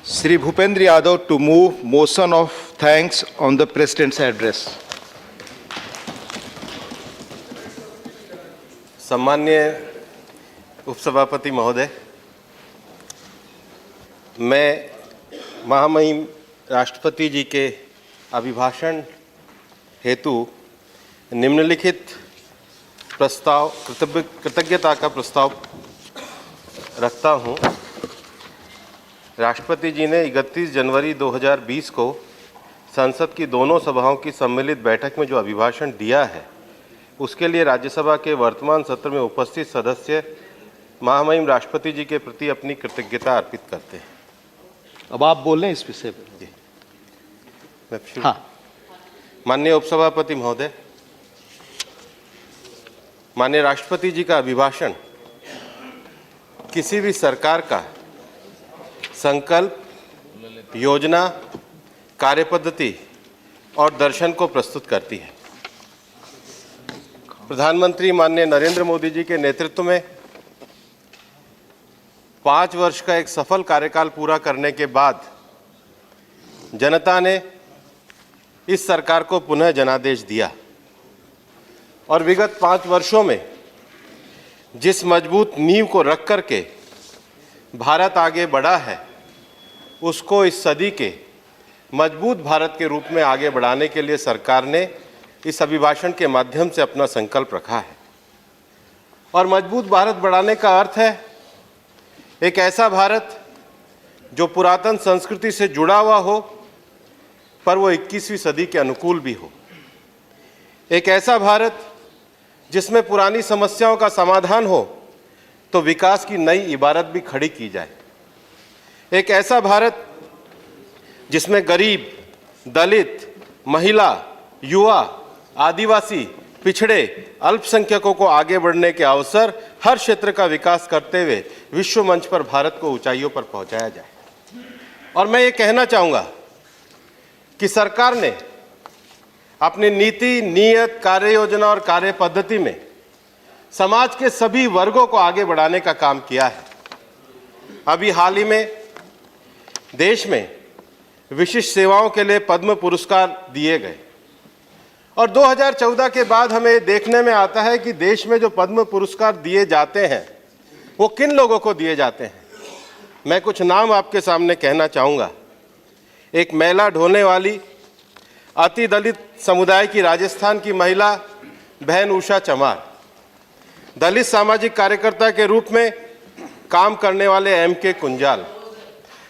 Shri Bhupendra Yadav to move motion of thanks on the President's address. सम्मान्य उपसभापति महोदय, मैं महामहिम राष्ट्रपति जी के अभिभाषण हेतु निम्नलिखित प्रस्ताव कृतज्ञता का प्रस्ताव रखता हूं। राष्ट्रपति जी ने 31 जनवरी 2020 को संसद की दोनों सभाओं की सम्मिलित बैठक में जो अभिभाषण दिया है, उसके लिए राज्यसभा के वर्तमान सत्र में उपस्थित सदस्य महामहिम राष्ट्रपति जी के प्रति अपनी कृतज्ञता अर्पित करते हैं। अब आप बोल रहे हैं इस विषय पर। जी, हाँ। माननीय उपसभापति महोदय, माननीय राष्ट्रपति जी का अभिभाषण किसी भी सरकार का संकल्प, योजना, कार्यपद्धति और दर्शन को प्रस्तुत करती है। प्रधानमंत्री माननीय नरेंद्र मोदी जी के नेतृत्व में 5 वर्ष का एक सफल कार्यकाल पूरा करने के बाद जनता ने इस सरकार को पुनः जनादेश दिया और विगत 5 वर्षों में जिस मजबूत नींव को रख करके भारत आगे बढ़ा है, उसको इस सदी के मजबूत भारत के रूप में आगे बढ़ाने के लिए सरकार ने इस अभिभाषण के माध्यम से अपना संकल्प रखा है। और मजबूत भारत बढ़ाने का अर्थ है एक ऐसा भारत जो पुरातन संस्कृति से जुड़ा हुआ हो, पर वो 21वीं सदी के अनुकूल भी हो। एक ऐसा भारत जिसमें पुरानी समस्याओं का समाधान हो तो विकास की नई इबारत भी खड़ी की जाए। एक ऐसा भारत जिसमें गरीब, दलित, महिला, युवा, आदिवासी, पिछड़े, अल्पसंख्यकों को आगे बढ़ने के अवसर, हर क्षेत्र का विकास करते हुए विश्व मंच पर भारत को ऊंचाइयों पर पहुंचाया जाए। और मैं ये कहना चाहूँगा कि सरकार ने अपनी नीति, नियत, कार्य योजना और कार्य पद्धति में समाज के सभी वर्गों को आगे बढ़ाने का काम किया है। अभी हाल ही में देश में विशिष्ट सेवाओं के लिए पद्म पुरस्कार दिए गए और 2014 के बाद हमें देखने में आता है कि देश में जो पद्म पुरस्कार दिए जाते हैं वो किन लोगों को दिए जाते हैं। मैं कुछ नाम आपके सामने कहना चाहूँगा। एक मेला ढोने वाली अति दलित समुदाय की राजस्थान की महिला बहन उषा चमार, दलित सामाजिक कार्यकर्ता के रूप में काम करने वाले M.K. कुंजाल,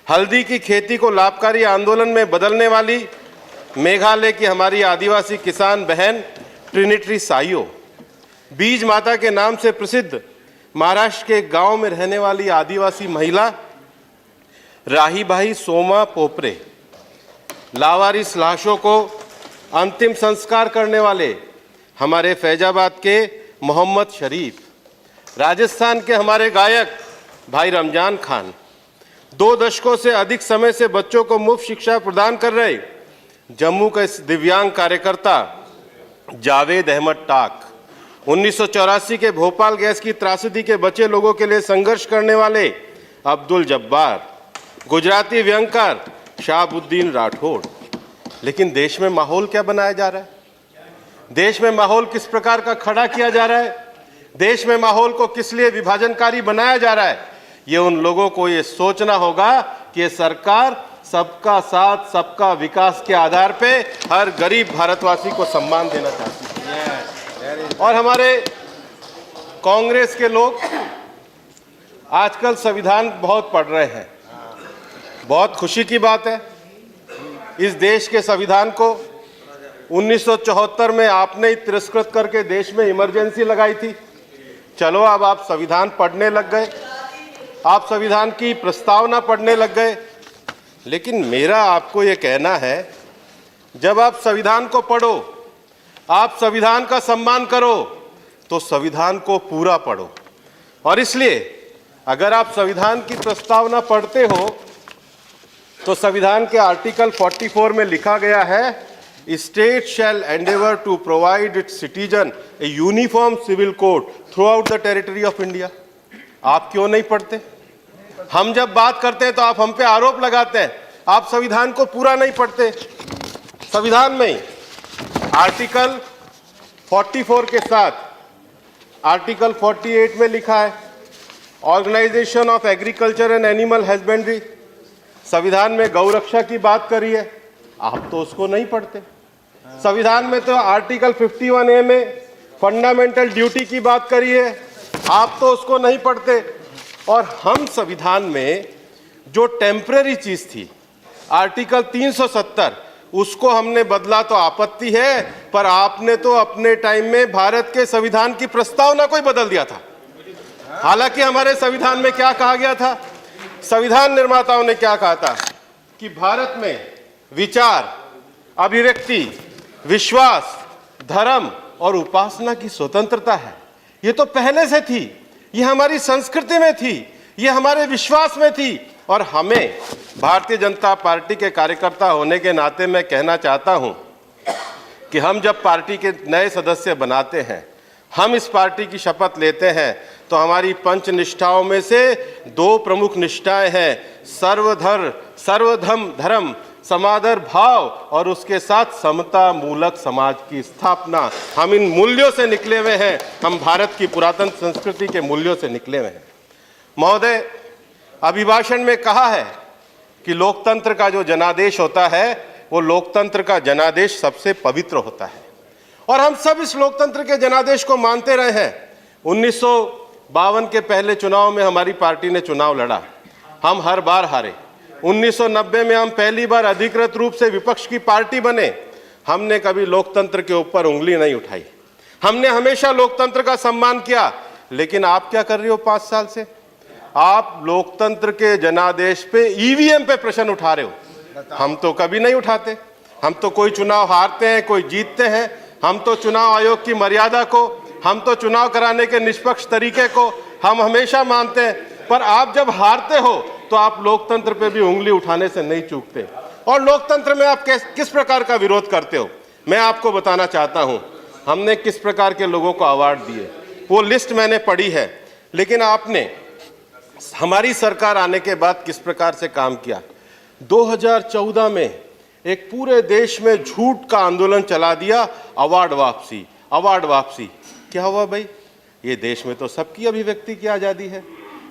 हल्दी की खेती को लाभकारी आंदोलन में बदलने वाली मेघालय की हमारी आदिवासी किसान बहन ट्रिनिटी साइयो, बीज माता के नाम से प्रसिद्ध महाराष्ट्र के गांव में रहने वाली आदिवासी महिला राहीबाई सोमा पोपरे, लावारिस लाशों को अंतिम संस्कार करने वाले हमारे फैजाबाद के मोहम्मद शरीफ, राजस्थान के हमारे गायक भाई रमजान खान, 2 दशकों से अधिक समय से बच्चों को मुफ्त शिक्षा प्रदान कर रहे जम्मू के दिव्यांग कार्यकर्ता जावेद अहमद टाक, 1984 के भोपाल गैस की त्रासदी के बचे लोगों के लिए संघर्ष करने वाले अब्दुल जब्बार, गुजराती व्यंगकार शाहबुद्दीन राठौड़। लेकिन देश में माहौल क्या बनाया जा रहा है? देश में माहौल किस प्रकार का खड़ा किया जा रहा है? देश में माहौल को किस लिए विभाजनकारी बनाया जा रहा है? ये उन लोगों को ये सोचना होगा कि ये सरकार सबका साथ, सबका विकास के आधार पे हर गरीब भारतवासी को सम्मान देना चाहती है। और हमारे कांग्रेस के लोग आजकल संविधान बहुत पढ़ रहे हैं। बहुत खुशी की बात है। इस देश के संविधान को 1974 में आपने ही तिरस्कृत करके देश में इमरजेंसी लगाई थी। चलो अब आप संविधान पढ़ने लग गए, आप संविधान की प्रस्तावना पढ़ने लग गए। लेकिन मेरा आपको ये कहना है, जब आप संविधान को पढ़ो, आप संविधान का सम्मान करो, तो संविधान को पूरा पढ़ो। और इसलिए अगर आप संविधान की प्रस्तावना पढ़ते हो तो संविधान के आर्टिकल 44 में लिखा गया है, state shall endeavour to provide its citizen a uniform civil code throughout the territory of India. आप क्यों नहीं पढ़ते? हम जब बात करते हैं तो आप हम पे आरोप लगाते हैं, आप संविधान को पूरा नहीं पढ़ते। संविधान में ही आर्टिकल 44 के साथ आर्टिकल 48 में लिखा है organisation of agriculture and animal husbandry. संविधान में गौरक्षा की बात करी है, आप तो उसको नहीं पढ़ते। संविधान में तो आर्टिकल 51A में फंडामेंटल ड्यूटी की बात करी है, आप तो उसको नहीं पढ़ते। और हम संविधान में जो टेम्परेरी चीज थी आर्टिकल 370, उसको हमने बदला तो आपत्ति है, पर आपने तो अपने टाइम में भारत के संविधान की प्रस्तावना को ही बदल दिया था। हालांकि हमारे संविधान में क्या कहा गया था, संविधान निर्माताओं ने क्या कहा था कि भारत में विचार, अभिव्यक्ति, विश्वास, धर्म और उपासना की स्वतंत्रता है। ये तो पहले से थी, ये हमारी संस्कृति में थी, ये हमारे विश्वास में थी। और हमें भारतीय जनता पार्टी के कार्यकर्ता होने के नाते मैं कहना चाहता हूं कि हम जब पार्टी के नए सदस्य बनाते हैं, हम इस पार्टी की शपथ लेते हैं, तो हमारी पंच निष्ठाओं में से 2 प्रमुख निष्ठाएं हैं, सर्वधर्म धर्म समादर भाव और उसके साथ समता मूलक समाज की स्थापना। हम इन मूल्यों से निकले हुए हैं, हम भारत की पुरातन संस्कृति के मूल्यों से निकले हुए हैं। महोदय, अभिभाषण में कहा है कि लोकतंत्र का जो जनादेश होता है, वो लोकतंत्र का जनादेश सबसे पवित्र होता है और हम सब इस लोकतंत्र के जनादेश को मानते रहे हैं। 1952 के पहले चुनाव में हमारी पार्टी ने चुनाव लड़ा, हम हर बार हारे। 1990 में हम पहली बार अधिकृत रूप से विपक्ष की पार्टी बने, हमने कभी लोकतंत्र के ऊपर उंगली नहीं उठाई, हमने हमेशा लोकतंत्र का सम्मान किया। लेकिन आप क्या कर रहे हो 5 साल से? आप लोकतंत्र के जनादेश पे ईवीएम पे प्रश्न उठा रहे हो। हम तो कभी नहीं उठाते, हम तो कोई चुनाव हारते हैं, कोई जीतते हैं, हम तो चुनाव आयोग की मर्यादा को, हम तो चुनाव कराने के निष्पक्ष तरीके को हम हमेशा मानते हैं। पर आप जब हारते हो तो आप लोकतंत्र पे भी उंगली उठाने से नहीं चूकते। और लोकतंत्र में आप किस प्रकार का विरोध करते हो, मैं आपको बताना चाहता हूं। हमने किस प्रकार के लोगों को अवार्ड दिए, वो लिस्ट मैंने पढ़ी है। लेकिन आपने हमारी सरकार आने के बाद किस प्रकार से काम किया। 2014 में एक पूरे देश में झूठ का आंदोलन चला दिया, अवार्ड वापसी, अवार्ड वापसी। क्या हुआ भाई, ये देश में तो सबकी अभिव्यक्ति की आज़ादी है।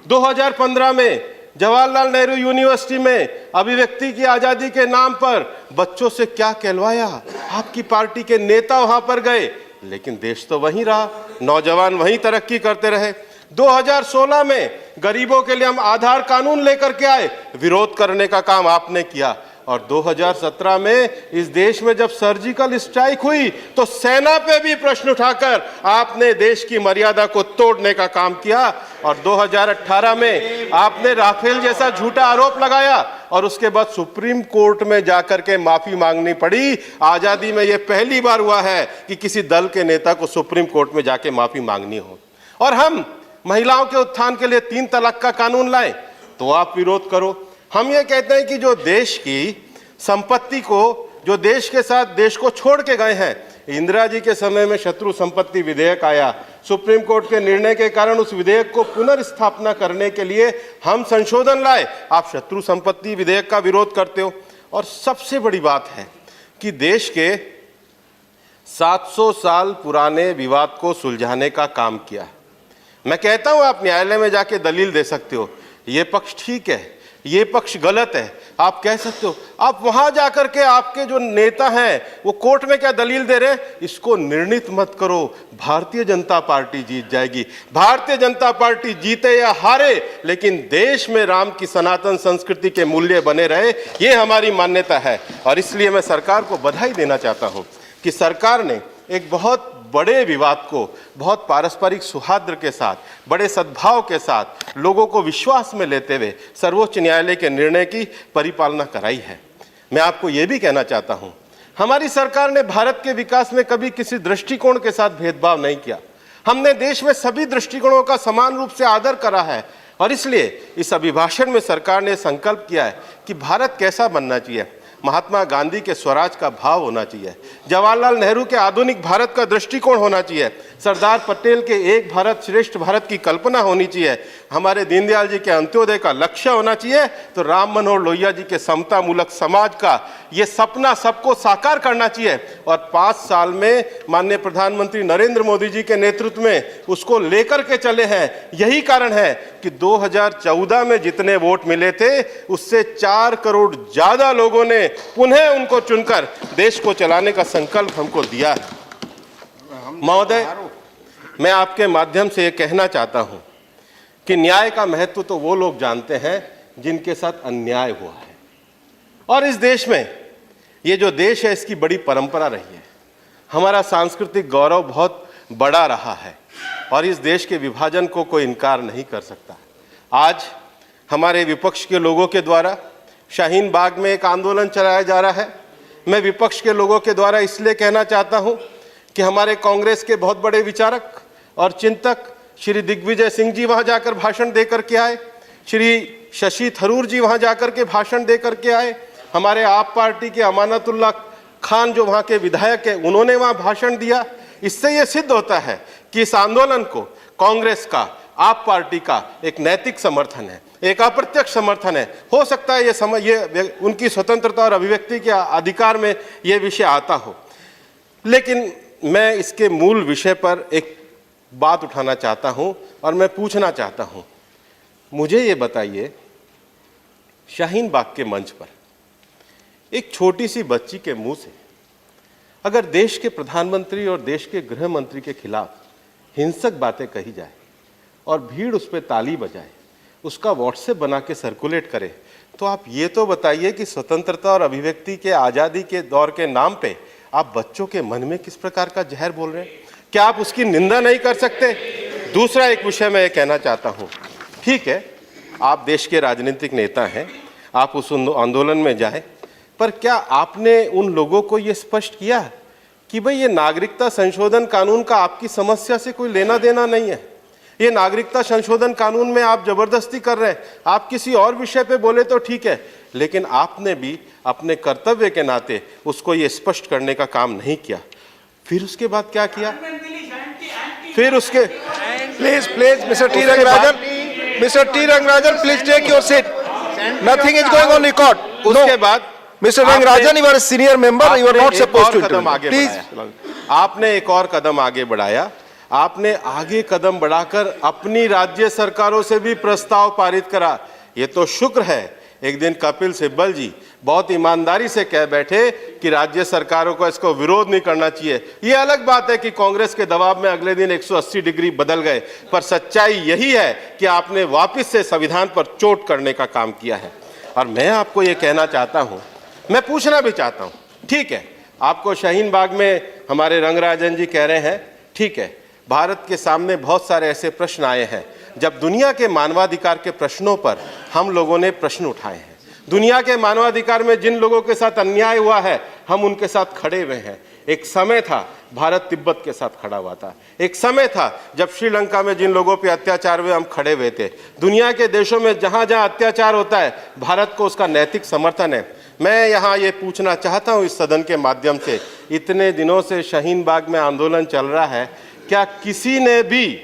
2015 में जवाहरलाल नेहरू यूनिवर्सिटी में अभिव्यक्ति की आज़ादी के नाम पर बच्चों से क्या कहलवाया, आपकी पार्टी के नेता वहां पर गए, लेकिन देश तो वहीं रहा, नौजवान वहीं तरक्की करते रहे। 2016 में गरीबों के लिए हम आधार कानून लेकर के आए, विरोध करने का काम आपने किया। और 2017 में इस देश में जब सर्जिकल स्ट्राइक हुई तो सेना पे भी प्रश्न उठाकर आपने देश की मर्यादा को तोड़ने का काम किया। और 2018 में आपने राफेल जैसा झूठा आरोप लगाया और उसके बाद सुप्रीम कोर्ट में जाकर के माफी मांगनी पड़ी। आजादी में यह पहली बार हुआ है कि किसी दल के नेता को सुप्रीम कोर्ट में जाके माफी मांगनी हो। और हम महिलाओं के उत्थान के लिए 3 तलाक का कानून लाए, तो आप विरोध करो। हम ये कहते हैं कि जो देश की संपत्ति को, जो देश के साथ देश को छोड़ के गए हैं, इंदिरा जी के समय में शत्रु संपत्ति विधेयक आया, सुप्रीम कोर्ट के निर्णय के कारण उस विधेयक को पुनर्स्थापना करने के लिए हम संशोधन लाए, आप शत्रु संपत्ति विधेयक का विरोध करते हो। और सबसे बड़ी बात है कि देश के 700 साल पुराने विवाद को सुलझाने का काम किया। मैं कहता हूं आप न्यायालय में जाके दलील दे सकते हो, ये पक्ष ठीक है, ये पक्ष गलत है, आप कह सकते हो। आप वहां जाकर के आपके जो नेता हैं वो कोर्ट में क्या दलील दे रहे हैं, इसको निर्णित मत करो, भारतीय जनता पार्टी जीत जाएगी। भारतीय जनता पार्टी जीते या हारे, लेकिन देश में राम की सनातन संस्कृति के मूल्य बने रहे, ये हमारी मान्यता है। और इसलिए मैं सरकार को बधाई देना चाहता हूं कि सरकार ने एक बहुत बड़े विवाद को बहुत पारस्परिक सौहार्द के साथ, बड़े सद्भाव के साथ, लोगों को विश्वास में लेते हुए सर्वोच्च न्यायालय के निर्णय की परिपालना कराई है। मैं आपको ये भी कहना चाहता हूँ, हमारी सरकार ने भारत के विकास में कभी किसी दृष्टिकोण के साथ भेदभाव नहीं किया। हमने देश में सभी दृष्टिकोणों का समान रूप से आदर करा है। और इसलिए इस अभिभाषण में सरकार ने संकल्प किया है कि भारत कैसा बनना चाहिए। महात्मा गांधी के स्वराज का भाव होना चाहिए, जवाहरलाल नेहरू के आधुनिक भारत का दृष्टिकोण होना चाहिए, सरदार पटेल के एक भारत श्रेष्ठ भारत की कल्पना होनी चाहिए, हमारे दीनदयाल जी के अंत्योदय का लक्ष्य होना चाहिए, तो राम मनोहर लोहिया जी के समता मूलक समाज का ये सपना सबको साकार करना चाहिए। और 5 साल में माननीय प्रधानमंत्री नरेंद्र मोदी जी के नेतृत्व में उसको लेकर के चले हैं। यही कारण है कि 2014 में जितने वोट मिले थे उससे 4 करोड़ ज्यादा लोगों ने पुनः उनको चुनकर देश को चलाने का संकल्प हमको दिया है। महोदय, मैं आपके माध्यम से ये कहना चाहता हूं कि न्याय का महत्व तो वो लोग जानते हैं जिनके साथ अन्याय हुआ है। और इस देश में, ये जो देश है इसकी बड़ी परंपरा रही है, हमारा सांस्कृतिक गौरव बहुत बड़ा रहा है और इस देश के विभाजन को कोई इनकार नहीं कर सकता। आज हमारे विपक्ष के लोगों के द्वारा शाहीन बाग में एक आंदोलन चलाया जा रहा है। मैं विपक्ष के लोगों के द्वारा इसलिए कहना चाहता हूं कि हमारे कांग्रेस के बहुत बड़े विचारक और चिंतक श्री दिग्विजय सिंह जी वहां जाकर भाषण देकर के आए, श्री शशि थरूर जी वहां जाकर के भाषण देकर के आए, हमारे आप पार्टी के अमानतुल्लाह खान जो वहां के विधायक है उन्होंने वहां भाषण दिया। इससे यह सिद्ध होता है कि इस आंदोलन को कांग्रेस का, आप पार्टी का एक नैतिक समर्थन है, एक अप्रत्यक्ष समर्थन है। हो सकता है ये उनकी स्वतंत्रता और अभिव्यक्ति के अधिकार में ये विषय आता हो, लेकिन मैं इसके मूल विषय पर एक बात उठाना चाहता हूं और मैं पूछना चाहता हूं, मुझे ये बताइए, शाहीन बाग के मंच पर एक छोटी सी बच्ची के मुंह से अगर देश के प्रधानमंत्री और देश के गृह मंत्री के खिलाफ हिंसक बातें कही जाए और भीड़ उस पर ताली बजाए, उसका व्हाट्सएप बना के सर्कुलेट करे, तो आप ये तो बताइए कि स्वतंत्रता और अभिव्यक्ति के आज़ादी के दौर के नाम पे आप बच्चों के मन में किस प्रकार का जहर बोल रहे हैं? क्या आप उसकी निंदा नहीं कर सकते? दूसरा एक विषय मैं ये कहना चाहता हूँ, ठीक है, आप देश के राजनीतिक नेता हैं, आप उस आंदोलन में जाएं, पर क्या आपने उन लोगों को ये स्पष्ट किया कि भाई ये नागरिकता संशोधन कानून का आपकी समस्या से कोई लेना देना नहीं है? ये नागरिकता संशोधन कानून में आप जबरदस्ती कर रहे हैं। आप किसी और विषय पे बोले तो ठीक है, लेकिन आपने भी अपने कर्तव्य के नाते उसको ये स्पष्ट करने का काम नहीं किया। फिर उसके बाद क्या किया? फिर उसके Please, Mr. T. Rangarajan, please take your seat. Nothing is going on record. उसके बाद Mr. Rangarajan, you are a senior member. You are not supposed to intervene. Please. आपने एक और कदम आगे बढ़ाया। आपने आगे कदम बढ़ाकर अपनी राज्य सरकारों से भी प्रस्ताव पारित करा। ये तो शुक्र है, एक दिन कपिल सिब्बल जी बहुत ईमानदारी से कह बैठे कि राज्य सरकारों को इसको विरोध नहीं करना चाहिए। ये अलग बात है कि कांग्रेस के दबाव में अगले दिन 180 डिग्री बदल गए, पर सच्चाई यही है कि आपने वापस से संविधान पर चोट करने का काम किया है। और मैं आपको ये कहना चाहता हूँ, मैं पूछना भी चाहता हूँ, ठीक है, आपको शाहीन बाग में हमारे रंगराजन जी कह रहे हैं, ठीक है, भारत के सामने बहुत सारे ऐसे प्रश्न आए हैं, जब दुनिया के मानवाधिकार के प्रश्नों पर हम लोगों ने प्रश्न उठाए हैं, दुनिया के मानवाधिकार में जिन लोगों के साथ अन्याय हुआ है हम उनके साथ खड़े हुए हैं। एक समय था भारत तिब्बत के साथ खड़ा हुआ था, एक समय था जब श्रीलंका में जिन लोगों पे अत्याचार हुए हम खड़े हुए थे। दुनिया के देशों में जहां जहां अत्याचार होता है भारत को उसका नैतिक समर्थन है। मैं यहाँ ये पूछना चाहता हूँ इस सदन के माध्यम से, इतने दिनों से शाहीन बाग में आंदोलन चल रहा है, क्या किसी ने भी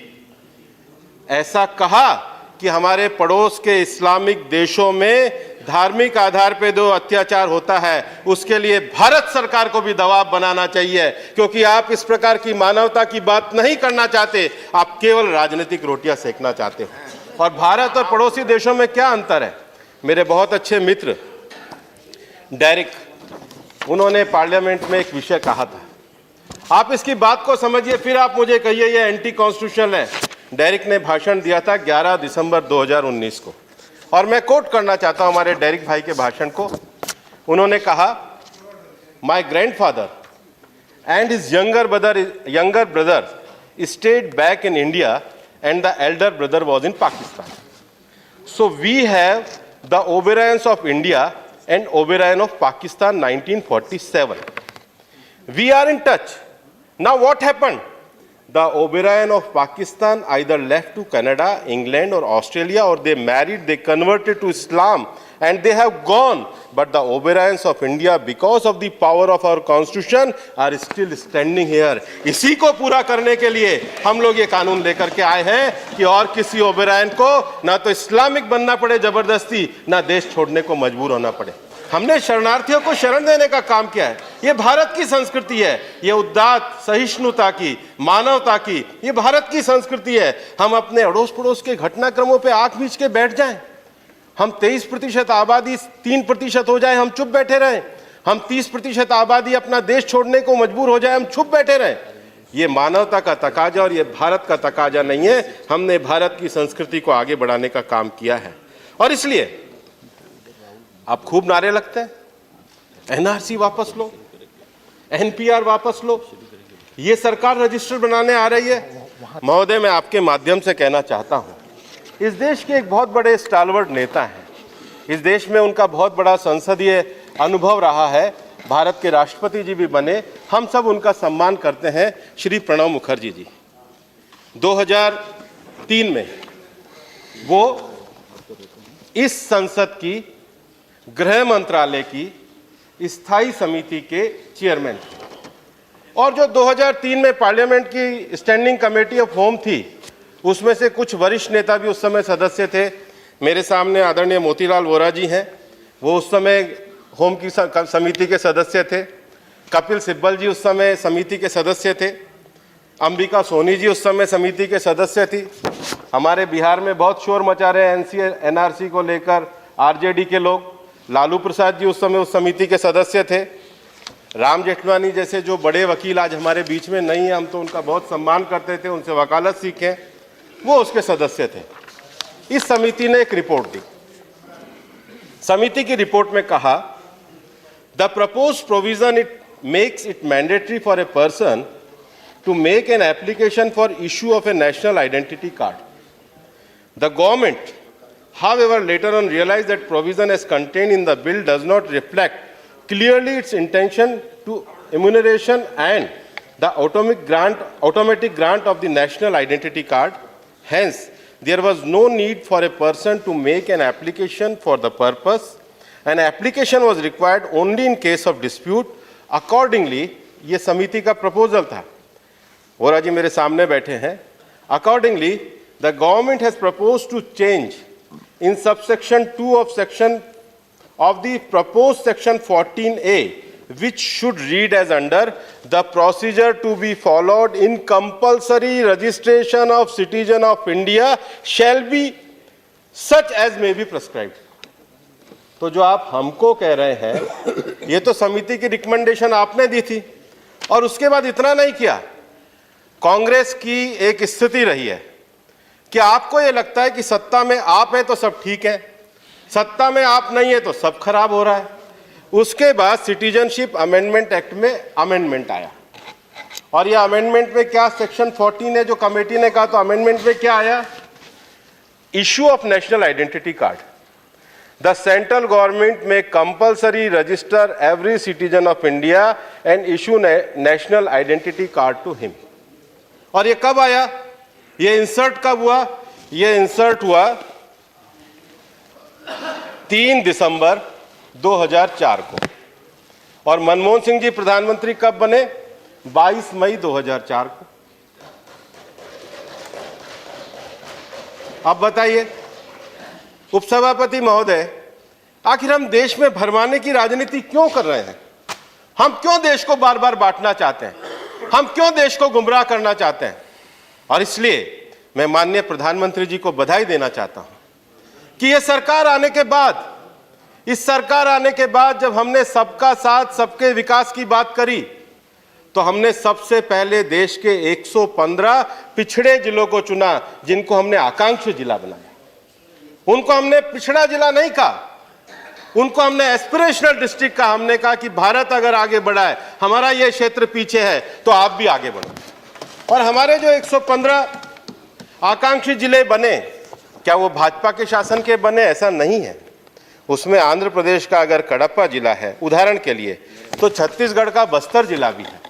ऐसा कहा कि हमारे पड़ोस के इस्लामिक देशों में धार्मिक आधार पे जो अत्याचार होता है उसके लिए भारत सरकार को भी दबाव बनाना चाहिए? क्योंकि आप इस प्रकार की मानवता की बात नहीं करना चाहते, आप केवल राजनीतिक रोटियां सेकना चाहते हो। और भारत और पड़ोसी देशों में क्या अंतर है? मेरे बहुत अच्छे मित्र डेरिक, उन्होंने पार्लियामेंट में एक विषय कहा था, आप इसकी बात को समझिए फिर आप मुझे कहिए ये एंटी कॉन्स्टिट्यूशनल है। डेरिक ने भाषण दिया था 11 दिसंबर 2019 को, और मैं कोट करना चाहता हूं हमारे डेरिक भाई के भाषण को। उन्होंने कहा, my grandfather and his younger brother stayed back in India and the elder brother was in Pakistan, so we have the Oberoyans of India and Oberyn of Pakistan 1947. We are in touch. Now what happened? The Oberyn of Pakistan either left to Canada, England or Australia, or they married, they converted to Islam and they have gone, but the Oberoians of India, because of the power of our constitution, are still standing here. इसी को पूरा करने के लिए हम लोग ये कानून लेकर के आए हैं कि और किसी ओबेरॉयन को ना तो इस्लामिक बनना पड़े जबरदस्ती, ना देश छोड़ने को मजबूर होना पड़े। हमने शरणार्थियों को शरण देने का काम किया है। ये भारत की संस्कृति है, ये उदात्त सहिष्णुता की, मानवता की, ये भारत की संस्कृति है। हम अपने अड़ोस पड़ोस के घटनाक्रमों पे आंख मीच के बैठ जाएं, हम 23% आबादी 3% हो जाए हम चुप बैठे रहें, हम 30% आबादी अपना देश छोड़ने को मजबूर हो जाए हम चुप बैठे रहें, ये मानवता का तकाजा और ये भारत का तकाजा नहीं है। हमने भारत की संस्कृति को आगे बढ़ाने का काम किया है। और इसलिए आप खूब नारे लगते हैं, एनआरसी वापस लो, एनपीआर वापस लो, ये सरकार रजिस्टर बनाने आ रही है। महोदय, मैं आपके माध्यम से कहना चाहता हूं, इस देश के एक बहुत बड़े स्टालवर्ड नेता हैं, इस देश में उनका बहुत बड़ा संसदीय अनुभव रहा है, भारत के राष्ट्रपति जी भी बने, हम सब उनका सम्मान करते हैं, श्री प्रणब मुखर्जी जी। 2003 में वो इस संसद की गृह मंत्रालय की स्थायी समिति के चेयरमैन थे और जो 2003 में पार्लियामेंट की स्टैंडिंग कमेटी ऑफ होम थी, उसमें से कुछ वरिष्ठ नेता भी उस समय सदस्य थे। मेरे सामने आदरणीय मोतीलाल वोरा जी हैं, वो उस समय होम की समिति के सदस्य थे। कपिल सिब्बल जी उस समय समिति के सदस्य थे। अंबिका सोनी जी उस समय समिति के सदस्य थी। हमारे बिहार में बहुत शोर मचा रहे हैं एनआरसी को लेकर आरजेडी के लोग। लालू प्रसाद जी उस समय उस समिति के सदस्य थे। राम जेठमलानी जैसे जो बड़े वकील आज हमारे बीच में नहीं है, हम तो उनका बहुत सम्मान करते थे, उनसे वकालत सीखे, वो उसके सदस्य थे। इस समिति ने एक रिपोर्ट दी। समिति की रिपोर्ट में कहा, the proposed provision it makes it mandatory for a person to make an application for issue of a national identity card. The government however later on realized that provision as contained in the bill does not reflect clearly its intention to enumeration and the automatic grant of the national identity card. Hence there was no need for a person to make an application for the purpose. An application was required only in case of dispute. Accordingly, ये समिति का proposal था। वोरा जी मेरे सामने बैठे हैं। Accordingly, the government has proposed to change in subsection 2 of section of the proposed section 14A, which should read as under, the procedure to be followed in compulsory registration of citizen of India shall be such as may be prescribed. तो जो आप हमको कह रहे हैं, ये तो समिति की रिकमेंडेशन आपने दी थी और उसके बाद इतना नहीं किया। कांग्रेस की एक स्थिति रही है कि आपको ये लगता है कि सत्ता में आप हैं तो सब ठीक है, सत्ता में आप नहीं है तो सब खराब हो रहा है। उसके बाद सिटीजनशिप अमेंडमेंट एक्ट में अमेंडमेंट आया और ये अमेंडमेंट में क्या सेक्शन 14 है जो कमेटी ने कहा, तो अमेंडमेंट में क्या आया, issue of national identity card. The central government में compulsory register every citizen of India and issue national identity card to him. और ये कब आया, ये इंसर्ट कब हुआ, ये इंसर्ट हुआ 3 दिसंबर 2004 को और मनमोहन सिंह जी प्रधानमंत्री कब बने, 22 मई 2004 को। अब बताइए उपसभापति महोदय, आखिर हम देश में भरमाने की राजनीति क्यों कर रहे हैं? हम क्यों देश को बार बार बांटना चाहते हैं? हम क्यों देश को गुमराह करना चाहते हैं? और इसलिए मैं माननीय प्रधानमंत्री जी को बधाई देना चाहता हूं कि ये सरकार आने के बाद, इस सरकार आने के बाद जब हमने सबका साथ सबके विकास की बात करी तो हमने सबसे पहले देश के 115 पिछड़े जिलों को चुना जिनको हमने आकांक्षी जिला बनाया। उनको हमने पिछड़ा जिला नहीं कहा, उनको हमने एस्पिरेशनल डिस्ट्रिक्ट कहा। हमने कहा कि भारत अगर आगे बढ़ा है, हमारा ये क्षेत्र पीछे है, तो आप भी आगे बढ़ो। और हमारे जो 115 आकांक्षी जिले बने, क्या वो भाजपा के शासन के बने? ऐसा नहीं है। उसमें आंध्र प्रदेश का अगर कडप्पा जिला है उदाहरण के लिए, तो छत्तीसगढ़ का बस्तर जिला भी है।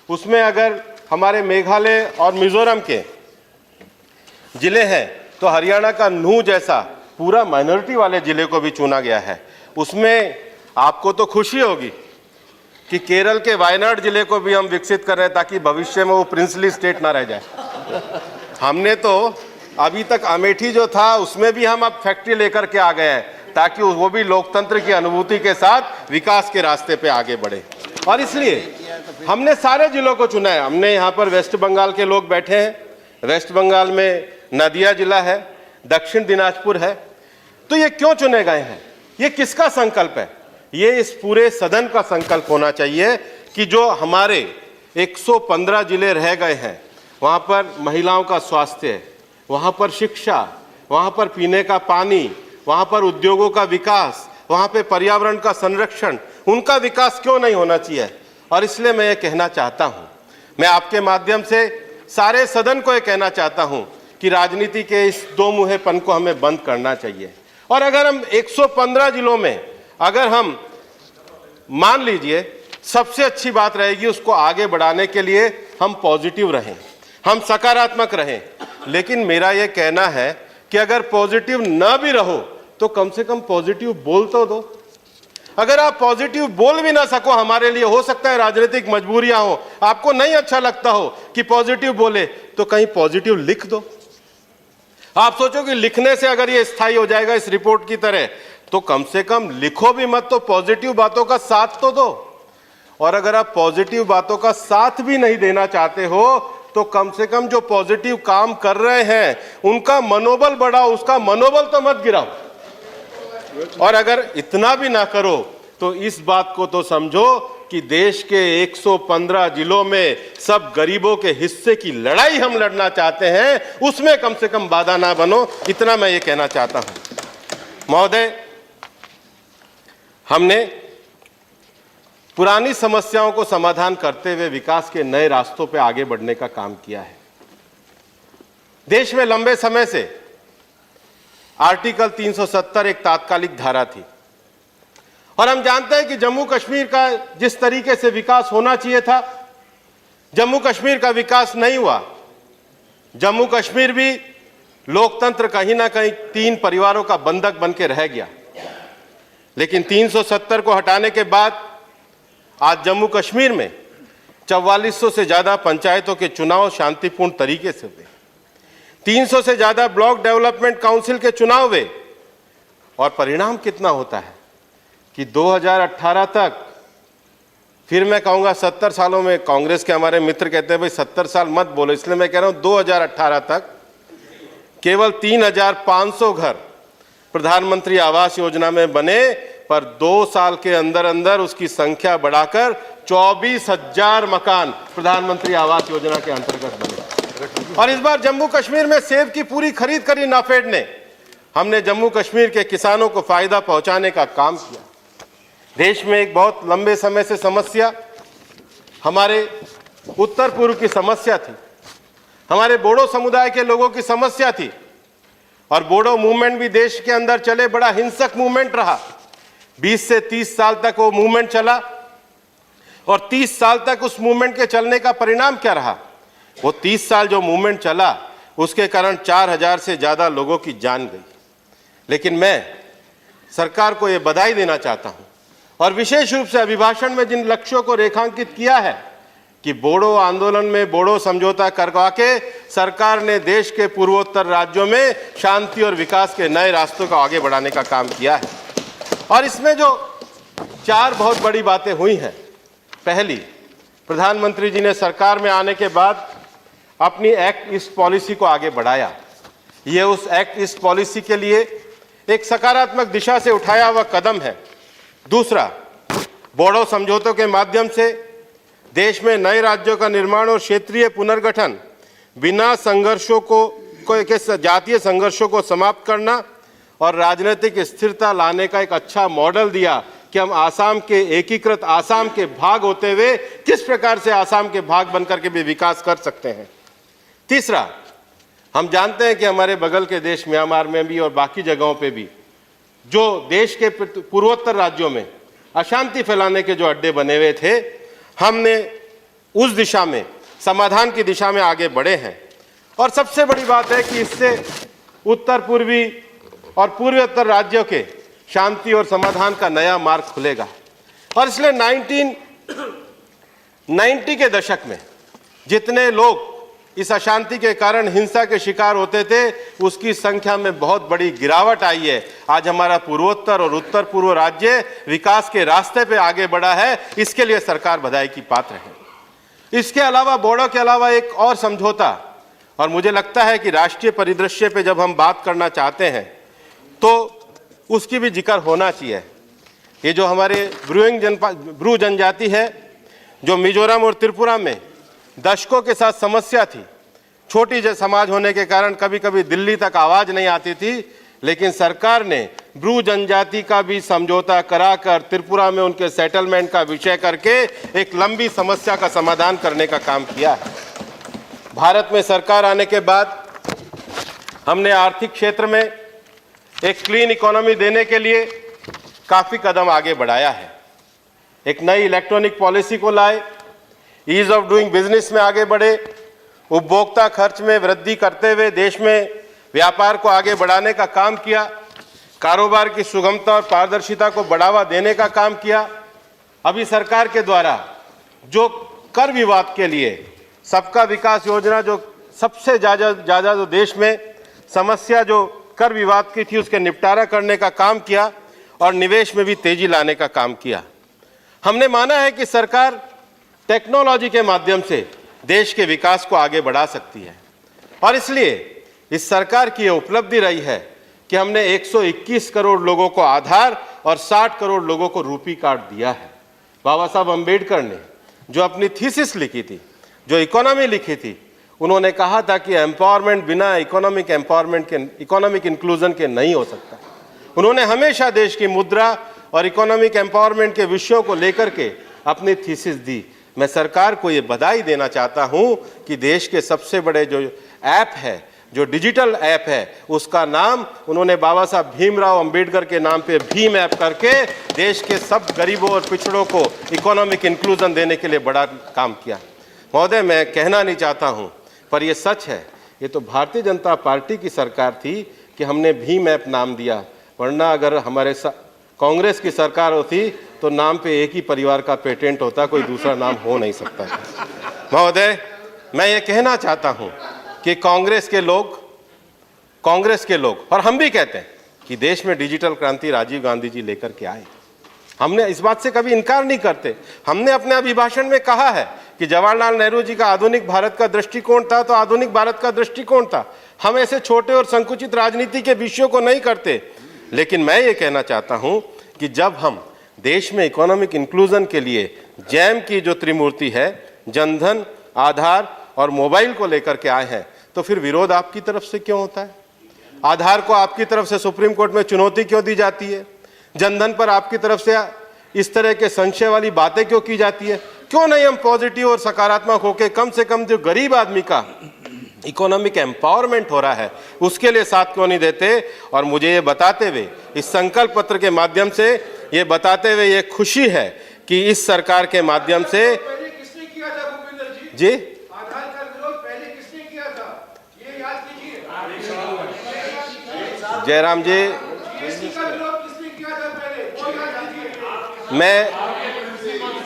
उसमें अगर हमारे मेघालय और मिजोरम के जिले हैं तो हरियाणा का नूह जैसा पूरा माइनॉरिटी वाले जिले को भी चुना गया है। उसमें आपको तो खुशी होगी कि केरल के वायनाड जिले को भी हम विकसित कर रहे हैं ताकि भविष्य में वो प्रिंसली स्टेट ना रह जाए। हमने तो अभी तक अमेठी जो था उसमें भी हम अब फैक्ट्री लेकर के आ गए हैं ताकि वो भी लोकतंत्र की अनुभूति के साथ विकास के रास्ते पे आगे बढ़े। और इसलिए हमने सारे जिलों को चुना है। हमने यहाँ पर वेस्ट बंगाल के लोग बैठे हैं, वेस्ट बंगाल में नदिया जिला है, दक्षिण दिनाजपुर है। तो ये क्यों चुने गए हैं? ये किसका संकल्प है? ये इस पूरे सदन का संकल्प होना चाहिए कि जो हमारे 115 जिले रह गए हैं वहाँ पर महिलाओं का स्वास्थ्य, वहाँ पर शिक्षा, वहाँ पर पीने का पानी, वहाँ पर उद्योगों का विकास, वहाँ पे पर्यावरण का संरक्षण, उनका विकास क्यों नहीं होना चाहिए? और इसलिए मैं ये कहना चाहता हूँ, मैं आपके माध्यम से सारे सदन को ये कहना चाहता हूँ कि राजनीति के इस दो मुहेपन को हमें बंद करना चाहिए। और अगर हम 115 जिलों में अगर हम मान लीजिए सबसे अच्छी बात रहेगी उसको आगे बढ़ाने के लिए हम पॉजिटिव रहें, हम सकारात्मक रहें। लेकिन मेरा ये कहना है कि अगर पॉजिटिव न भी रहो तो कम से कम पॉजिटिव बोल तो दो। अगर आप पॉजिटिव बोल भी ना सको, हमारे लिए हो सकता है राजनीतिक मजबूरियां हो, आपको नहीं अच्छा लगता हो कि पॉजिटिव बोले, तो कहीं पॉजिटिव लिख दो। आप सोचो कि लिखने से अगर ये स्थायी हो जाएगा इस रिपोर्ट की तरह, तो कम से कम लिखो भी मत, तो पॉजिटिव बातों का साथ तो दो। और अगर आप पॉजिटिव बातों का साथ भी नहीं देना चाहते हो तो कम से कम जो पॉजिटिव काम कर रहे हैं उनका मनोबल बढ़ाओ, उसका मनोबल तो मत गिराओ। और अगर इतना भी ना करो तो इस बात को तो समझो कि देश के 115 जिलों में सब गरीबों के हिस्से की लड़ाई हम लड़ना चाहते हैं, उसमें कम से कम बाधा ना बनो। इतना मैं ये कहना चाहता हूं। महोदय, हमने पुरानी समस्याओं को समाधान करते हुए विकास के नए रास्तों पर आगे बढ़ने का काम किया है। देश में लंबे समय से आर्टिकल 370 एक तात्कालिक धारा थी और हम जानते हैं कि जम्मू कश्मीर का जिस तरीके से विकास होना चाहिए था, जम्मू कश्मीर का विकास नहीं हुआ। जम्मू कश्मीर भी लोकतंत्र कहीं ना कहीं 3 परिवारों का बंधक बन के रह गया। लेकिन 370 को हटाने के बाद आज जम्मू कश्मीर में 4400 से ज्यादा पंचायतों के चुनाव शांतिपूर्ण तरीके से हुए, 300 से ज्यादा ब्लॉक डेवलपमेंट काउंसिल के चुनाव हुए। और परिणाम कितना होता है कि 2018 तक, फिर मैं कहूंगा 70 सालों में, कांग्रेस के हमारे मित्र कहते हैं भाई 70 साल मत बोलो, इसलिए मैं कह रहा हूं 2018 तक केवल 3500 घर प्रधानमंत्री आवास योजना में बने, पर 2 साल के अंदर अंदर उसकी संख्या बढ़ाकर 24,000 मकान प्रधानमंत्री आवास योजना के अंतर्गत बने। और इस बार जम्मू कश्मीर में सेब की पूरी खरीद करी नाफेड ने। हमने जम्मू कश्मीर के किसानों को फायदा पहुंचाने का काम किया। देश में एक बहुत लंबे समय से समस्या हमारे उत्तर पूर्व की समस्या थी, हमारे बोडो समुदाय के लोगों की समस्या थी। और बोडो मूवमेंट भी देश के अंदर चले, बड़ा हिंसक मूवमेंट रहा। 20 से 30 साल तक वो मूवमेंट चला और 30 साल तक उस मूवमेंट के चलने का परिणाम क्या रहा? वो 30 साल जो मूवमेंट चला उसके कारण 4000 से ज्यादा लोगों की जान गई। लेकिन मैं सरकार को ये बधाई देना चाहता हूं और विशेष रूप से अभिभाषण में जिन लक्ष्यों को रेखांकित किया है कि बोडो आंदोलन में बोडो समझौता करवा के सरकार ने देश के पूर्वोत्तर राज्यों में शांति और विकास के नए रास्तों को आगे बढ़ाने का काम किया है। और इसमें जो 4 बहुत बड़ी बातें हुई हैं, पहली, प्रधानमंत्री जी ने सरकार में आने के बाद अपनी एक्ट ईस्ट पॉलिसी को आगे बढ़ाया। ये उस एक्ट ईस्ट पॉलिसी के लिए एक सकारात्मक दिशा से उठाया हुआ कदम है। दूसरा, बोडो समझौतों के माध्यम से देश में नए राज्यों का निर्माण और क्षेत्रीय पुनर्गठन बिना संघर्षों को जातीय संघर्षों को समाप्त करना और राजनीतिक स्थिरता लाने का एक अच्छा मॉडल दिया कि हम आसाम के एकीकृत आसाम के भाग होते हुए किस प्रकार से आसाम के भाग बनकर के भी विकास कर सकते हैं। तीसरा, हम जानते हैं कि हमारे बगल के देश म्यांमार में भी और बाकी जगहों पे भी जो देश के पूर्वोत्तर राज्यों में अशांति फैलाने के जो अड्डे बने हुए थे, हमने उस दिशा में समाधान की दिशा में आगे बढ़े हैं। और सबसे बड़ी बात है कि इससे उत्तर पूर्वी और पूर्वोत्तर राज्यों के शांति और समाधान का नया मार्ग खुलेगा। और इसलिए 1990 के दशक में जितने लोग इस अशांति के कारण हिंसा के शिकार होते थे, उसकी संख्या में बहुत बड़ी गिरावट आई है। आज हमारा पूर्वोत्तर और उत्तर पूर्व राज्य विकास के रास्ते पे आगे बढ़ा है, इसके लिए सरकार बधाई की पात्र है। इसके अलावा बोडो के अलावा एक और समझौता, और मुझे लगता है कि राष्ट्रीय परिदृश्य पे जब हम बात करना चाहते हैं तो उसकी भी जिक्र होना चाहिए। ये जो हमारे ब्रू जनजाति है, जो मिजोरम और त्रिपुरा में दशकों के साथ समस्या थी, छोटी समाज होने के कारण कभी कभी दिल्ली तक आवाज नहीं आती थी, लेकिन सरकार ने ब्रू जनजाति का भी समझौता कराकर त्रिपुरा में उनके सेटलमेंट का विषय करके एक लंबी समस्या का समाधान करने का काम किया है। भारत में सरकार आने के बाद हमने आर्थिक क्षेत्र में एक क्लीन इकोनॉमी देने के लिए काफी कदम आगे बढ़ाया है। एक नई इलेक्ट्रॉनिक पॉलिसी को लाए, ईज ऑफ डूइंग बिजनेस में आगे बढ़े, उपभोक्ता खर्च में वृद्धि करते हुए देश में व्यापार को आगे बढ़ाने का काम किया, कारोबार की सुगमता और पारदर्शिता को बढ़ावा देने का काम किया। अभी सरकार के द्वारा जो कर विवाद के लिए सबका विकास योजना, जो सबसे ज़्यादा जो देश में समस्या जो कर विवाद की थी, उसके निपटारा करने का काम किया और निवेश में भी तेजी लाने का काम किया। हमने माना है कि सरकार टेक्नोलॉजी के माध्यम से देश के विकास को आगे बढ़ा सकती है, और इसलिए इस सरकार की यह उपलब्धि रही है कि हमने 121 करोड़ लोगों को आधार और 60 करोड़ लोगों को रूपी कार्ड दिया है। बाबा साहब अम्बेडकर ने जो अपनी थीसिस लिखी थी, जो इकोनॉमी लिखी थी, उन्होंने कहा था कि एम्पावरमेंट बिना इकोनॉमिक इंक्लूजन के नहीं हो सकता। उन्होंने हमेशा देश की मुद्रा और इकोनॉमिक एम्पावरमेंट के विषयों को लेकर के अपनी थीसिस दी। मैं सरकार को ये बधाई देना चाहता हूं कि देश के सबसे बड़े जो ऐप है, जो डिजिटल ऐप है, उसका नाम उन्होंने बाबा साहब भीमराव अंबेडकर के नाम पे भीम ऐप करके देश के सब गरीबों और पिछड़ों को इकोनॉमिक इंक्लूजन देने के लिए बड़ा काम किया। महोदय, मैं कहना नहीं चाहता हूं, पर यह सच है, ये तो भारतीय जनता पार्टी की सरकार थी कि हमने भीम ऐप नाम दिया, वरना अगर हमारे कांग्रेस की सरकार होती तो नाम पे एक ही परिवार का पेटेंट होता, कोई दूसरा नाम हो नहीं सकता। महोदय, मैं ये कहना चाहता हूं कि कांग्रेस के लोग और हम भी कहते हैं कि देश में डिजिटल क्रांति राजीव गांधी जी लेकर के आए। हमने इस बात से कभी इनकार नहीं करते। हमने अपने अभिभाषण में कहा है कि जवाहरलाल नेहरू जी का आधुनिक भारत का दृष्टिकोण था तो आधुनिक भारत का दृष्टिकोण था। हम ऐसे छोटे और संकुचित राजनीति के विषयों को नहीं करते। लेकिन मैं ये कहना चाहता हूं कि जब हम देश में इकोनॉमिक इंक्लूजन के लिए जैम की जो त्रिमूर्ति है, जनधन, आधार और मोबाइल को लेकर के आए हैं, तो फिर विरोध आपकी तरफ से क्यों होता है? आधार को आपकी तरफ से सुप्रीम कोर्ट में चुनौती क्यों दी जाती है? जनधन पर आपकी तरफ से इस तरह के संशय वाली बातें क्यों की जाती है? क्यों नहीं हम पॉजिटिव और सकारात्मक होकर कम से कम जो गरीब आदमी का इकोनॉमिक एम्पावरमेंट हो रहा है उसके लिए साथ क्यों नहीं देते? और मुझे ये बताते हुए, इस संकल्प पत्र के माध्यम से ये बताते हुए ये खुशी है कि इस सरकार के माध्यम से किसने किया था भूपेंद्र जी? जी, आधार का विरोध पहले किसने किया था, ये याद कीजिए। जयराम जी, जीएसटी का विरोध किसने किया था पहले, वो याद कीजिए।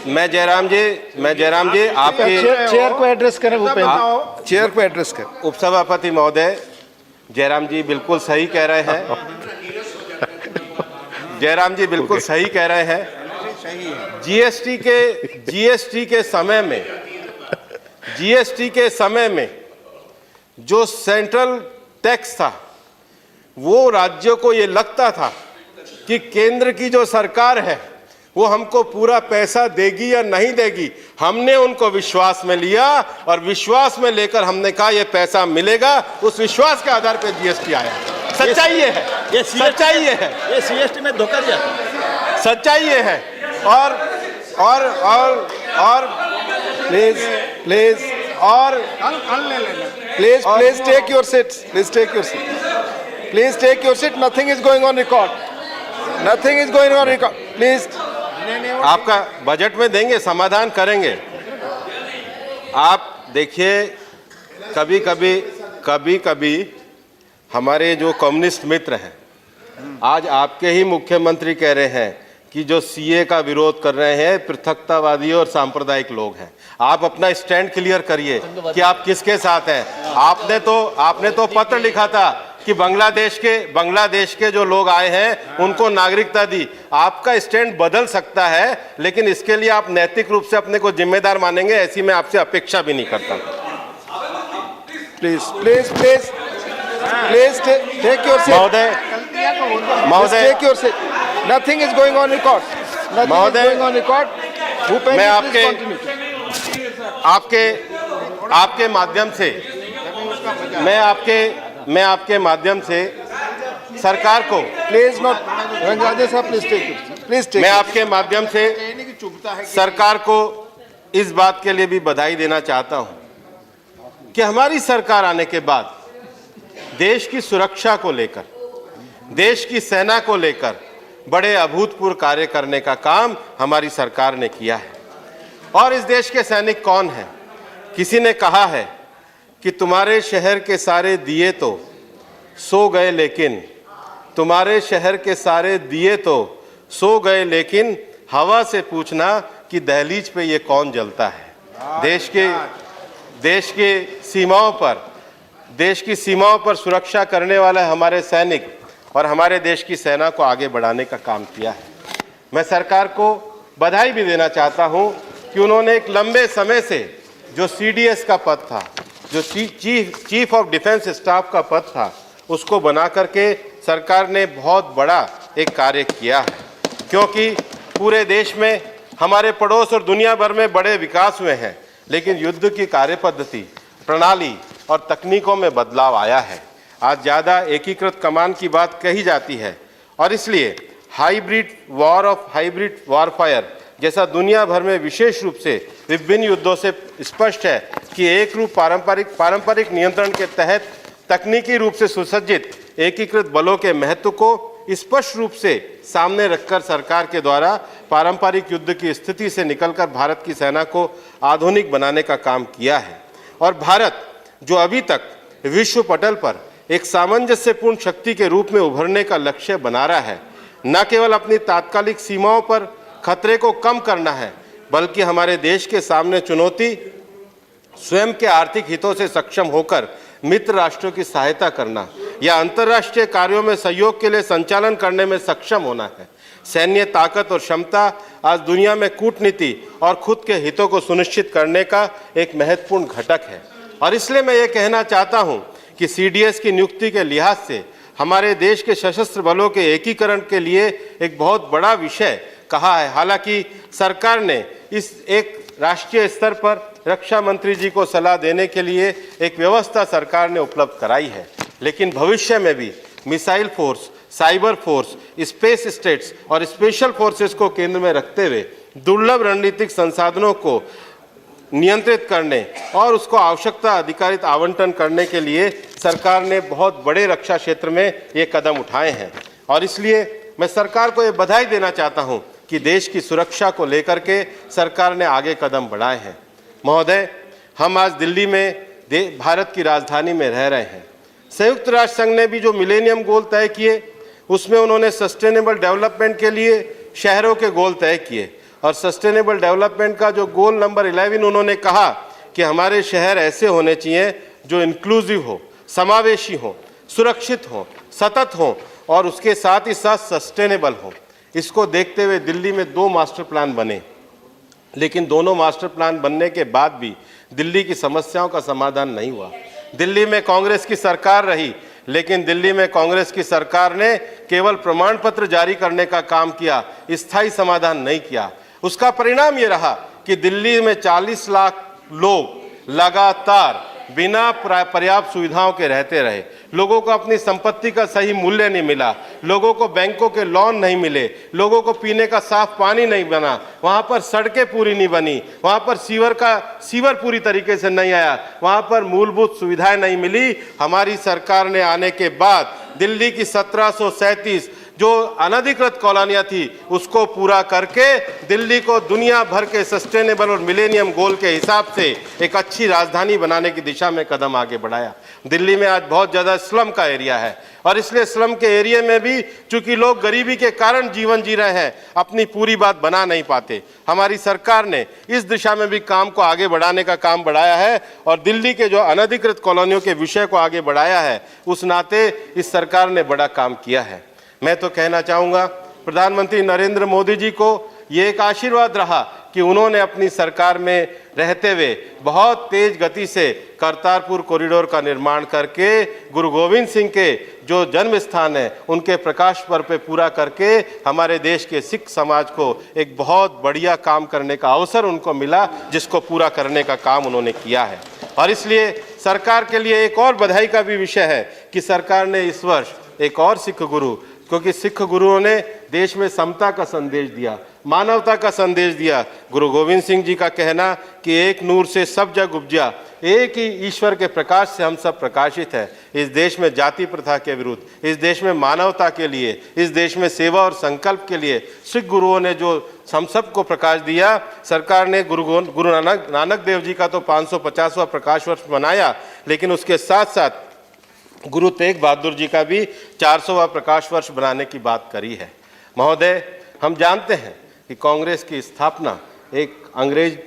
मैं जयराम जी आपके चेयर को एड्रेस करें भूपेंद्र। चेयर को एड्रेस कर। उपसभापति महोदय, जयराम जी बिल्कुल सही कह रहे हैं। जयराम जी बिल्कुल सही कह रहे हैं। जीएसटी के समय में जो सेंट्रल टैक्स था, वो राज्यों को ये लगता था कि केंद्र की जो सरकार है वो हमको पूरा पैसा देगी या नहीं देगी। हमने उनको विश्वास में लिया और विश्वास में लेकर हमने कहा ये पैसा मिलेगा। उस विश्वास के आधार पर जीएसटी आया। सच्चाई ये है, सच्चाई ये है, ये सीएसटी में धोखा दिया, सच्चाई ये है। और please take your seat, please take your seat. Nothing is going on record, please. आपका बजट में देंगे, समाधान करेंगे। आप देखिए, कभी कभी हमारे जो कम्युनिस्ट मित्र हैं आज आपके ही मुख्यमंत्री कह रहे हैं कि जो सीए का विरोध कर रहे हैं पृथकतावादी और सांप्रदायिक लोग हैं। आप अपना स्टैंड क्लियर करिए कि आप किसके साथ हैं। आपने तो पत्र लिखा था कि बांग्लादेश के जो लोग आए हैं उनको नागरिकता दी। आपका स्टैंड बदल सकता है, लेकिन इसके लिए आप नैतिक रूप से अपने को जिम्मेदार मानेंगे, ऐसी मैं आपसे अपेक्षा भी नहीं करता। Please take your seat. महोदय Take your seat. Nothing is going on record. Nothing is महोदय, going on record. Bhupen, मैं please continue. आपके माध्यम से मैं आपके माध्यम से सरकार को Please not. Rangaje sir, please take it. Please take मैं it. आपके माध्यम से सरकार को इस बात के लिए भी बधाई देना चाहता हूं कि हमारी सरकार आने के बाद देश की सुरक्षा को लेकर, देश की सेना को लेकर बड़े अभूतपूर्व कार्य करने का काम हमारी सरकार ने किया है। और इस देश के सैनिक कौन हैं? किसी ने कहा है कि तुम्हारे शहर के सारे दिए तो सो गए, लेकिन तुम्हारे शहर के सारे दिए तो सो गए, लेकिन हवा से पूछना कि दहलीज पे ये कौन जलता है। देश की सीमाओं पर सुरक्षा करने वाला हमारे सैनिक और हमारे देश की सेना को आगे बढ़ाने का काम किया है। मैं सरकार को बधाई भी देना चाहता हूं कि उन्होंने एक लंबे समय से जो सीडीएस का पद था, जो चीफ ऑफ डिफेंस स्टाफ का पद था, उसको बना करके सरकार ने बहुत बड़ा एक कार्य किया है। क्योंकि पूरे देश में हमारे पड़ोस और दुनिया भर में बड़े विकास हुए हैं, लेकिन युद्ध की कार्य पद्धति, प्रणाली और तकनीकों में बदलाव आया है। आज ज़्यादा एकीकृत कमान की बात कही जाती है और इसलिए हाइब्रिड वॉरफायर जैसा दुनिया भर में विशेष रूप से विभिन्न युद्धों से स्पष्ट है कि एक रूप पारंपरिक नियंत्रण के तहत तकनीकी रूप से सुसज्जित एकीकृत बलों के महत्व को स्पष्ट रूप से सामने रखकर सरकार के द्वारा पारंपरिक युद्ध की स्थिति से निकलकर भारत की सेना को आधुनिक बनाने का काम किया है। और भारत जो अभी तक विश्व पटल पर एक सामंजस्यपूर्ण शक्ति के रूप में उभरने का लक्ष्य बना रहा है, न केवल अपनी तात्कालिक सीमाओं पर खतरे को कम करना है, बल्कि हमारे देश के सामने चुनौती स्वयं के आर्थिक हितों से सक्षम होकर मित्र राष्ट्रों की सहायता करना या अंतर्राष्ट्रीय कार्यों में सहयोग के लिए संचालन करने में सक्षम होना है। सैन्य ताकत और क्षमता आज दुनिया में कूटनीति और खुद के हितों को सुनिश्चित करने का एक महत्वपूर्ण घटक है। और इसलिए मैं ये कहना चाहता हूं कि सीडीएस की नियुक्ति के लिहाज से हमारे देश के सशस्त्र बलों के एकीकरण के लिए एक बहुत बड़ा विषय कहा है। हालांकि सरकार ने इस एक राष्ट्रीय स्तर पर रक्षा मंत्री जी को सलाह देने के लिए एक व्यवस्था सरकार ने उपलब्ध कराई है, लेकिन भविष्य में भी missile force, cyber force, space states और स्पेशल फोर्सेस को केंद्र में रखते हुए दुर्लभ रणनीतिक संसाधनों को नियंत्रित करने और उसको आवश्यकता अधिकारित आवंटन करने के लिए सरकार ने बहुत बड़े रक्षा क्षेत्र में ये कदम उठाए हैं। और इसलिए मैं सरकार को ये बधाई देना चाहता हूं कि देश की सुरक्षा को लेकर के सरकार ने आगे कदम बढ़ाए हैं। महोदय, हम आज दिल्ली में भारत की राजधानी में रह रहे हैं। संयुक्त राष्ट्र संघ ने भी जो मिलेनियम गोल तय किए, उसमें उन्होंने सस्टेनेबल डेवलपमेंट के लिए शहरों के गोल तय किए और सस्टेनेबल डेवलपमेंट का जो गोल नंबर 11 उन्होंने कहा कि हमारे शहर ऐसे होने चाहिए जो इंक्लूसिव हो, समावेशी हो, सुरक्षित हो, सतत हो और उसके साथ ही साथ सस्टेनेबल हो। इसको देखते हुए दिल्ली में 2 मास्टर प्लान बने, लेकिन दोनों मास्टर प्लान बनने के बाद भी दिल्ली की समस्याओं का समाधान नहीं हुआ। दिल्ली में कांग्रेस की सरकार रही, लेकिन दिल्ली में कांग्रेस की सरकार ने केवल प्रमाण पत्र जारी करने का काम किया, स्थायी समाधान नहीं किया। उसका परिणाम ये रहा कि दिल्ली में 40 लाख लोग लगातार बिना पर्याप्त सुविधाओं के रहते रहे। लोगों को अपनी संपत्ति का सही मूल्य नहीं मिला, लोगों को बैंकों के लोन नहीं मिले, लोगों को पीने का साफ पानी नहीं बना, वहाँ पर सड़कें पूरी नहीं बनी, वहाँ पर सीवर पूरी तरीके से नहीं आया, वहाँ पर मूलभूत सुविधाएं नहीं मिली। हमारी सरकार ने आने के बाद दिल्ली की 1737 जो अनधिकृत कॉलोनियां थी उसको पूरा करके दिल्ली को दुनिया भर के सस्टेनेबल और मिलेनियम गोल के हिसाब से एक अच्छी राजधानी बनाने की दिशा में कदम आगे बढ़ाया। दिल्ली में आज बहुत ज़्यादा स्लम का एरिया है और इसलिए स्लम के एरिया में भी चूंकि लोग गरीबी के कारण जीवन जी रहे हैं, अपनी पूरी बात बना नहीं पाते। हमारी सरकार ने इस दिशा में भी काम को आगे बढ़ाने का काम बढ़ाया है और दिल्ली के जो अनधिकृत कॉलोनियों के विषय को आगे बढ़ाया है, उस नाते इस सरकार ने बड़ा काम किया है। मैं तो कहना चाहूँगा प्रधानमंत्री नरेंद्र मोदी जी को ये एक आशीर्वाद रहा कि उन्होंने अपनी सरकार में रहते हुए बहुत तेज गति से करतारपुर कॉरिडोर का निर्माण करके गुरु गोविंद सिंह के जो जन्म स्थान है उनके प्रकाश पर्व पे पूरा करके हमारे देश के सिख समाज को एक बहुत बढ़िया काम करने का अवसर उनको मिला, जिसको पूरा करने का काम उन्होंने किया है। और इसलिए सरकार के लिए एक और बधाई का भी विषय है कि सरकार ने इस वर्ष एक और सिख गुरु, क्योंकि सिख गुरुओं ने देश में समता का संदेश दिया, मानवता का संदेश दिया। गुरु गोविंद सिंह जी का कहना कि एक नूर से सब जग उपजा, एक ही ईश्वर के प्रकाश से हम सब प्रकाशित है। इस देश में जाति प्रथा के विरुद्ध, इस देश में मानवता के लिए, इस देश में सेवा और संकल्प के लिए सिख गुरुओं ने जो हम सबको प्रकाश दिया। सरकार ने गुरु नानक देव जी का तो 550वां प्रकाश वर्ष मनाया, लेकिन उसके साथ साथ गुरु तेग बहादुर जी का भी 400वां प्रकाश वर्ष बनाने की बात करी है। महोदय, हम जानते हैं कि कांग्रेस की स्थापना एक अंग्रेज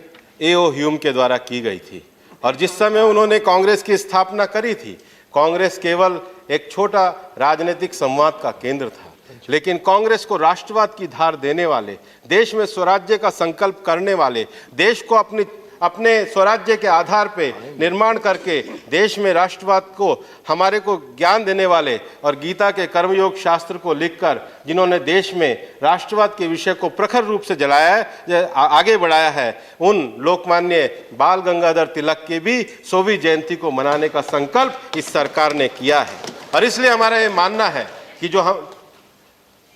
A.O. ह्यूम के द्वारा की गई थी और जिस समय उन्होंने कांग्रेस की स्थापना करी थी, कांग्रेस केवल एक छोटा राजनीतिक संवाद का केंद्र था, लेकिन कांग्रेस को राष्ट्रवाद की धार देने वाले, देश में स्वराज्य का संकल्प करने वाले, देश को अपने स्वराज्य के आधार पे निर्माण करके देश में राष्ट्रवाद को हमारे को ज्ञान देने वाले और गीता के कर्मयोग शास्त्र को लिखकर जिन्होंने देश में राष्ट्रवाद के विषय को प्रखर रूप से जलाया है, आगे बढ़ाया है, उन लोकमान्य बाल गंगाधर तिलक की भी 100वीं जयंती को मनाने का संकल्प इस सरकार ने किया है। और इसलिए हमारा ये मानना है कि जो हम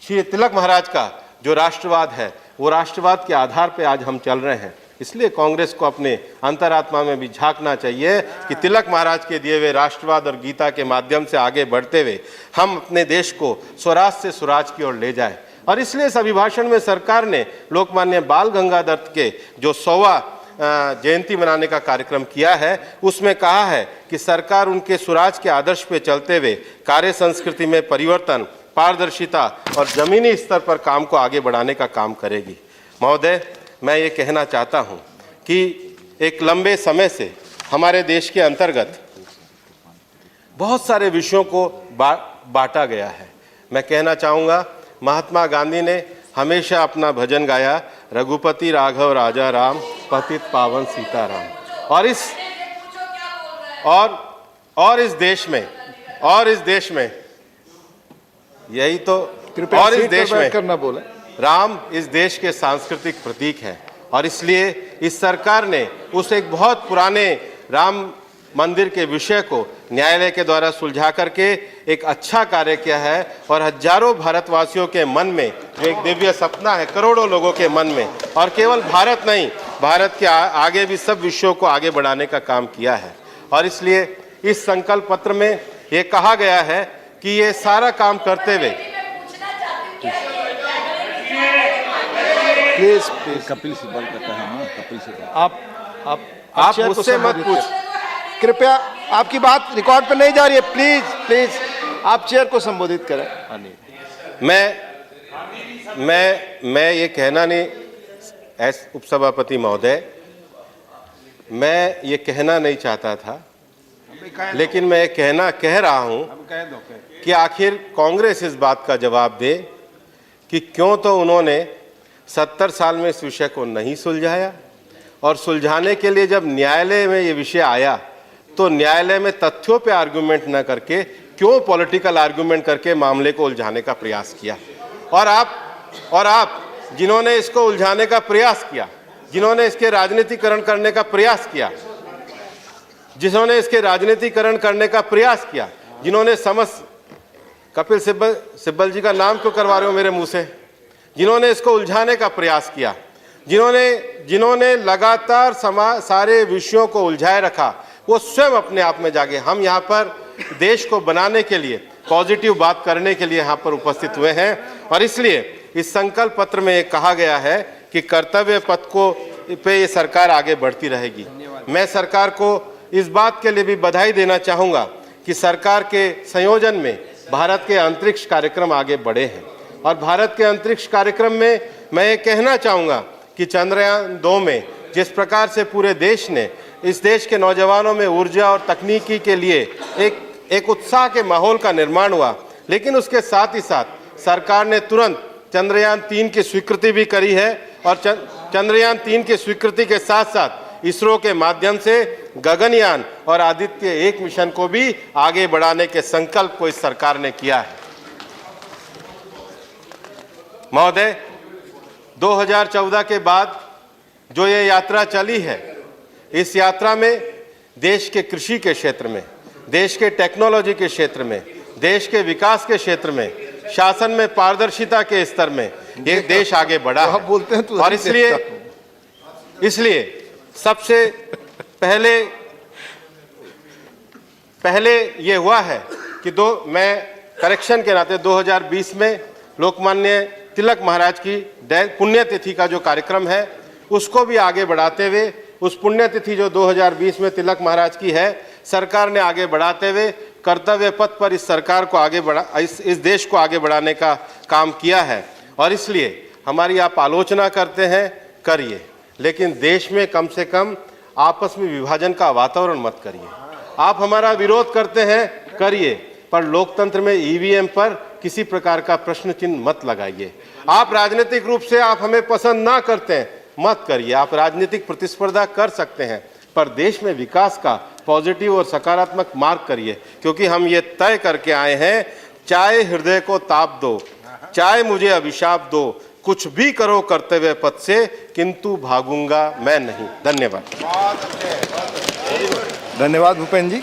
श्री तिलक महाराज का जो राष्ट्रवाद है, वो राष्ट्रवाद के आधार पर आज हम चल रहे हैं। इसलिए कांग्रेस को अपने अंतरात्मा में भी झांकना चाहिए कि तिलक महाराज के दिए हुए राष्ट्रवाद और गीता के माध्यम से आगे बढ़ते हुए हम अपने देश को स्वराज से सुराज की ओर ले जाए। और इसलिए इस अभिभाषण में सरकार ने लोकमान्य बाल गंगाधर के जो 100वां जयंती मनाने का कार्यक्रम किया है, उसमें कहा है कि सरकार उनके सुराज के आदर्श पे चलते हुए कार्य संस्कृति में परिवर्तन, पारदर्शिता और जमीनी स्तर पर काम को आगे बढ़ाने का काम करेगी। महोदय, मैं ये कहना चाहता हूँ कि एक लंबे समय से हमारे देश के अंतर्गत बहुत सारे विषयों को बांटा गया है। मैं कहना चाहूँगा, महात्मा गांधी ने हमेशा अपना भजन गाया, रघुपति राघव राजा राम, पतित पावन सीताराम। और इस देश में यही तो, और इस देश में करना बोले, राम इस देश के सांस्कृतिक प्रतीक हैं और इसलिए इस सरकार ने उस एक बहुत पुराने राम मंदिर के विषय को न्यायालय के द्वारा सुलझा करके एक अच्छा कार्य किया है और हजारों भारतवासियों के मन में जो एक दिव्य सपना है, करोड़ों लोगों के मन में, और केवल भारत नहीं, भारत के आगे भी सब विषयों को आगे बढ़ाने का काम किया है। और इसलिए इस संकल्प पत्र में ये कहा गया है कि ये सारा काम करते हुए प्लीज कपिल सिब्बल का कहना, कपिल सिब्बल आप मुझसे मत पूछ, कृपया, आपकी बात रिकॉर्ड पे नहीं जा रही है, प्लीज प्लीज आप चेयर को संबोधित करें। मैं ये कहना नहीं, एस उपसभापति महोदय, मैं ये कहना नहीं चाहता था, लेकिन मैं कह रहा हूं कि आखिर कांग्रेस इस बात का जवाब दे कि क्यों तो उन्होंने 70 साल में इस विषय को नहीं सुलझाया, और सुलझाने के लिए जब न्यायालय में ये विषय आया तो न्यायालय में तथ्यों पे आर्गुमेंट न करके क्यों पॉलिटिकल आर्गुमेंट करके मामले को उलझाने का प्रयास किया। और आप जिन्होंने इसको उलझाने का प्रयास किया, जिन्होंने इसके राजनीतिकरण करने का प्रयास किया, जिन्होंने कपिल सिब्बल जी का नाम क्यों करवा रहे हो मेरे मुंह से, जिन्होंने इसको उलझाने का प्रयास किया, जिन्होंने लगातार सारे विषयों को उलझाए रखा, वो स्वयं अपने आप में जागे। हम यहाँ पर देश को बनाने के लिए, पॉजिटिव बात करने के लिए यहाँ पर उपस्थित हुए हैं और इसलिए इस संकल्प पत्र में ये कहा गया है कि कर्तव्य पथ को पे ये सरकार आगे बढ़ती रहेगी। मैं सरकार को इस बात के लिए भी बधाई देना चाहूँगा कि सरकार के संयोजन में भारत के अंतरिक्ष कार्यक्रम आगे बढ़े हैं और भारत के अंतरिक्ष कार्यक्रम में मैं ये कहना चाहूँगा कि चंद्रयान 2 में जिस प्रकार से पूरे देश ने, इस देश के नौजवानों में ऊर्जा और तकनीकी के लिए एक उत्साह के माहौल का निर्माण हुआ, लेकिन उसके साथ ही साथ सरकार ने तुरंत चंद्रयान 3 की स्वीकृति भी करी है और चंद्रयान 3 की स्वीकृति के साथ साथ इसरो के माध्यम से गगनयान और आदित्य 1 मिशन को भी आगे बढ़ाने के संकल्प को इस सरकार ने किया है। महोदय, 2014 के बाद जो ये यात्रा चली है, इस यात्रा में देश के कृषि के क्षेत्र में, देश के टेक्नोलॉजी के क्षेत्र में, देश के विकास के क्षेत्र में, शासन में पारदर्शिता के स्तर में ये देश आगे बढ़ा है। बोलते हैं तो और इसलिए सबसे पहले ये हुआ है कि मैं करेक्शन के नाते 2020 में लोकमान्य तिलक महाराज की पुण्यतिथि का जो कार्यक्रम है उसको भी आगे बढ़ाते हुए, उस पुण्यतिथि जो 2020 में तिलक महाराज की है, सरकार ने आगे बढ़ाते हुए कर्तव्य पथ पर इस सरकार को आगे इस देश को आगे बढ़ाने का काम किया है। और इसलिए हमारी आप आलोचना करते हैं, करिए, लेकिन देश में कम से कम आपस में विभाजन का वातावरण मत करिए। आप हमारा विरोध करते हैं, करिए, पर लोकतंत्र में ईवीएम पर किसी प्रकार का प्रश्न चिन्ह मत लगाइए। आप राजनीतिक रूप से आप हमें पसंद ना करते हैं, मत करिए। आप राजनीतिक प्रतिस्पर्धा कर सकते हैं, पर देश में विकास का पॉजिटिव और सकारात्मक मार्ग करिए, क्योंकि हम ये तय करके आए हैं, चाहे हृदय को ताप दो, चाहे मुझे अभिशाप दो, कुछ भी करो कर्तव्य पथ से, किंतु भागूंगा मैं नहीं। धन्यवाद। धन्यवाद भूपेंद्र जी।